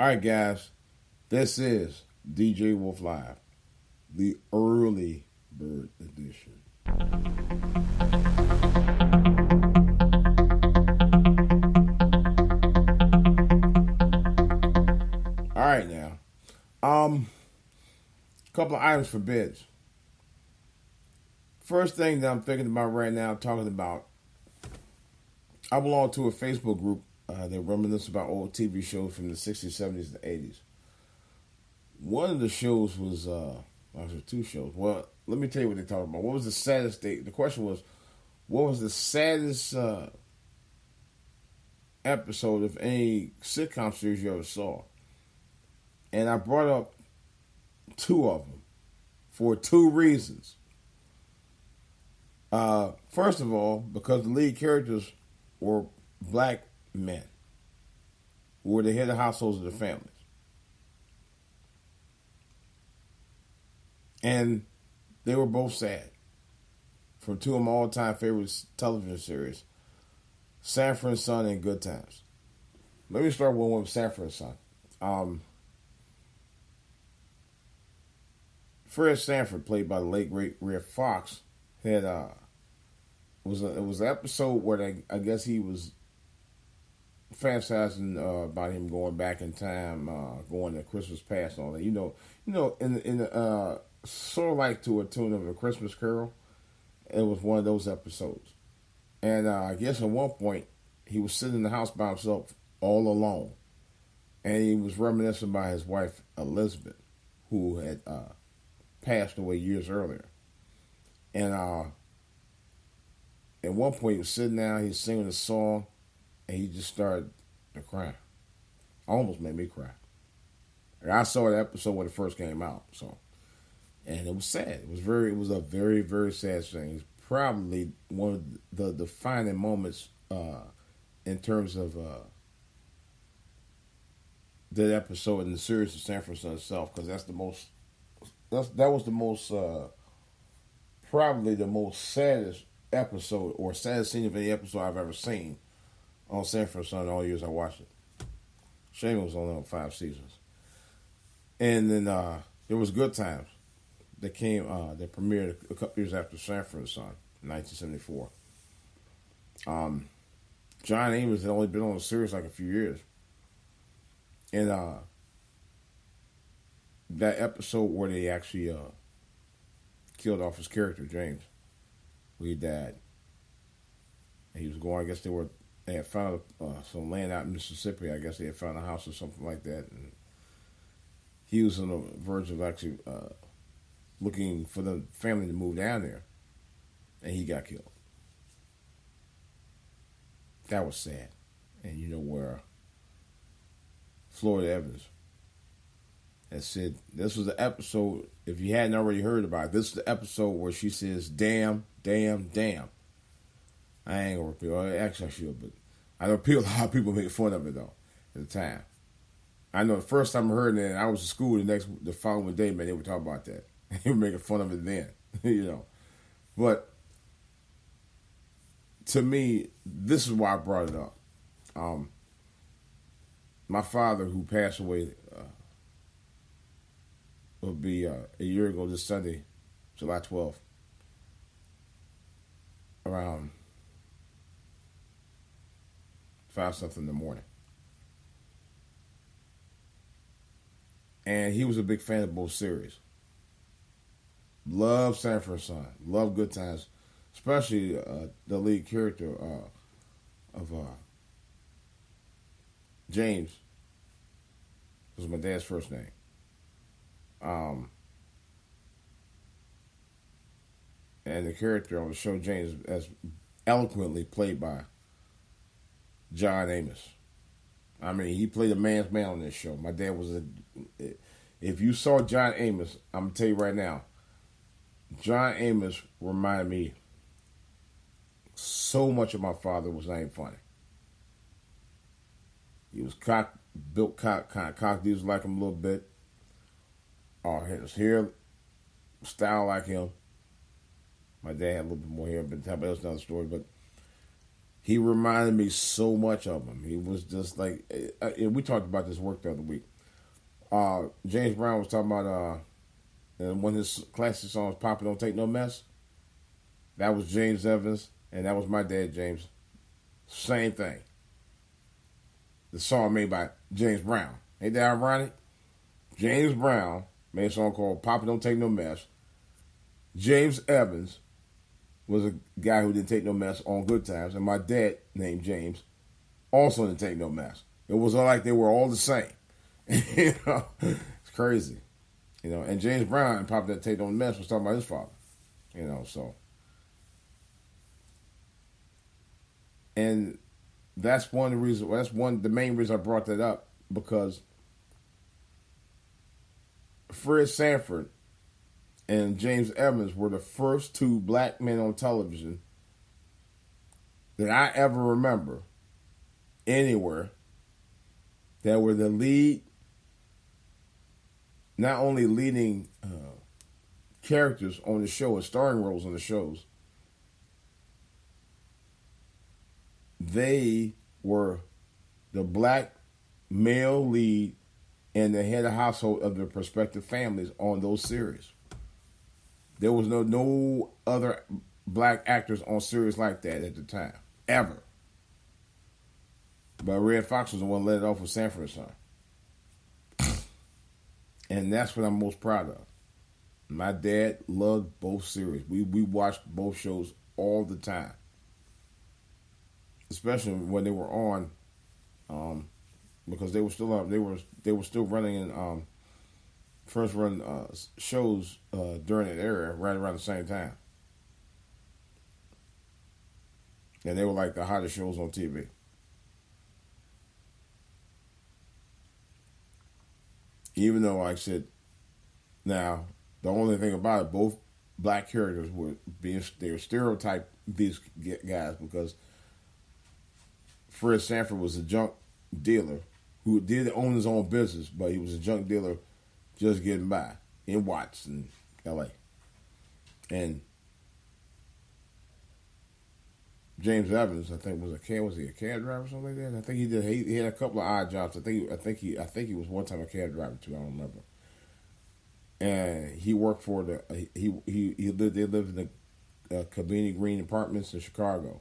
All right, guys. This is DJ Wolf Live, the early bird edition. All right, now. A couple of items for bids. First thing that I'm thinking about right now, talking about, I belong to a Facebook group that reminisce about old TV shows from the 60s, 70s, and 80s. One of the shows was, actually two shows. Well, let me tell you what they talked about. What was the saddest day? The question was, what was the saddest episode of any sitcom series you ever saw? And I brought up two of them for two reasons. First of all, because the lead characters were black men who were the head of households of their families. And they were both sad. From two of my all-time favorite television series, Sanford and Son and Good Times. Let me start with one with Sanford and Son. Fred Sanford, played by the late great Red Fox, had it was an episode where I guess he was fantasizing about him going back in time, going to Christmas past and all that. You know, in the sort of like to a tune of A Christmas Carol. It was one of those episodes, and I guess at one point he was sitting in the house by himself, all alone, and he was reminiscing by his wife Elizabeth, who had passed away years earlier, and at one point he was sitting down, he was singing a song, and he just started to cry. Almost made me cry. And I saw the episode when it first came out, so. And it was sad. It was a very, very sad thing. It's probably one of the defining moments in terms of that episode in the series of Sanford and Son itself, because that was the most probably the most saddest episode or saddest scene of any episode I've ever seen on Sanford and Son all the years I watched it. Shame it was only on 5 seasons. And then there was Good Times. That that premiered a couple years after Sanford and Son in 1974. John Amos had only been on the series like a few years. And that episode where they actually killed off his character, James, where he died. And he was going, I guess they had found some land out in Mississippi. I guess they had found a house or something like that. And he was on the verge of actually looking for the family to move down there, and he got killed. That was sad. And you know where Florida Evans had said, this was the episode, if you hadn't already heard about it, this is the episode where she says, damn, damn, damn. I ain't gonna repeat it. Actually, I should, but I know a lot of people make fun of it, though, at the time. I know the first time I heard it, I was at school the following day, man, they would talk about that. They were making fun of it then, you know. But to me, this is why I brought it up. My father, who passed away, will be a year ago this Sunday, July 12th, around 5-something in the morning. And he was a big fan of both series. Love Sanford and Son. Love Good Times. Especially the lead character of James. Was my dad's first name. And the character on the show, James, as eloquently played by John Amos. I mean, he played a man's man on this show. My dad was if you saw John Amos, I'm going to tell you right now, John Amos reminded me so much of my father. Was not even funny. He was built kind of cock-dudes like him a little bit. His hair style like him. My dad had a little bit more hair, but that's another story. But He reminded me so much of him. He was just like, we talked about this work the other week. James Brown was talking about one of his classic songs, "Papa Don't Take No Mess." That was James Evans, and that was my dad, James. Same thing. The song made by James Brown. Ain't that ironic? James Brown made a song called "Papa Don't Take No Mess." James Evans was a guy who didn't take no mess on Good Times, and my dad, named James, also didn't take no mess. It was like they were all the same. You know, it's crazy. You know, and James Brown and Papa Didn't Take No Mess was talking about his father. You know, so. And that's one of the reasons. The main reason I brought that up, because Fred Sanford and James Evans were the first two black men on television that I ever remember anywhere that were the lead, not only leading characters on the show and starring roles on the shows, they were the black male lead and the head of household of their respective families on those series. There was no other black actors on series like that at the time, ever. But Red Fox was the one that led it off with Sanford and Son. And that's what I'm most proud of. My dad loved both series. We watched both shows all the time, especially when they were on, because they were still up. They were still running in first run shows during that era, right around the same time, and they were like the hottest shows on TV. Even though, like I said, now the only thing about it, both black characters they were stereotyped these guys, because Fred Sanford was a junk dealer who did own his own business, but he was a junk dealer just getting by in Watts in L.A. And James Evans, I think, was he a cab driver or something like that? I think he had a couple of odd jobs. I think he was one time a cab driver too. I don't remember. And he worked for they lived in the Cabrini Green Apartments in Chicago,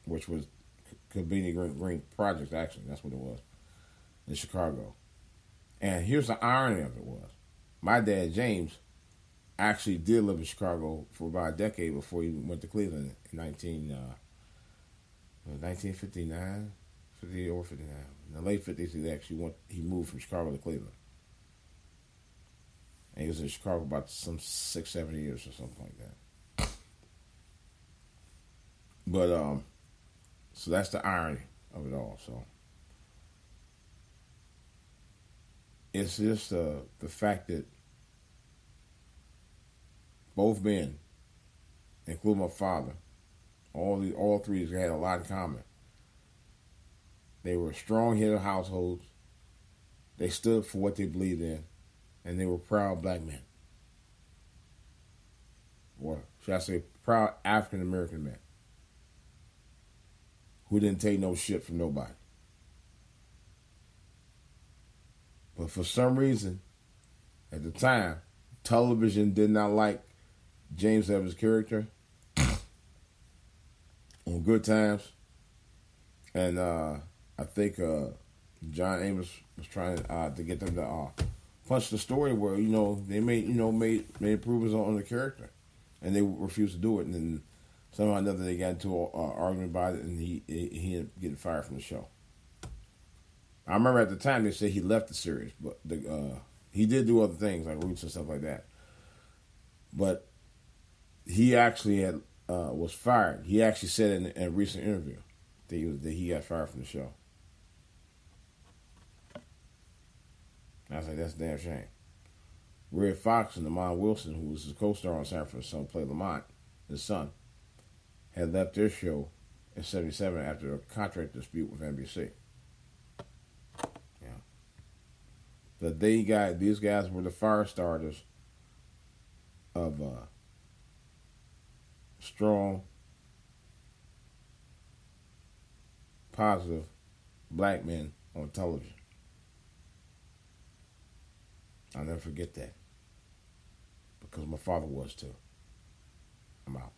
which was Cabrini Green Projects, actually. That's what it was, in Chicago. And here's the irony of it was, my dad, James, actually did live in Chicago for about a decade before he went to Cleveland in 1959, 50 or 59. In the late 50s, he moved from Chicago to Cleveland. And he was in Chicago about some 6-7 years or something like that. But, so that's the irony of it all. So it's just the fact that both men, including my father, all three had a lot in common. They were strong head of households. They stood for what they believed in, and they were proud black men. Or should I say, proud African American men who didn't take no shit from nobody. But for some reason, at the time, television did not like James Evans' character on Good Times. And I think John Amos was trying to get them to punch the story where, they made improvements on the character. And they refused to do it. And then somehow or another they got into an argument about it, and he ended up getting fired from the show. I remember at the time they said he left the series, but he did do other things like Roots and stuff like that. But he actually was fired. He actually said in a recent interview that he got fired from the show. I was like, that's a damn shame. Red Fox and Lamont Wilson, who was his co-star on Sanford and Son, played Lamont, his son, had left their show in '77 after a contract dispute with NBC. Yeah. But these guys were the fire starters of strong, positive black men on television. I'll never forget that because my father was too. I'm out.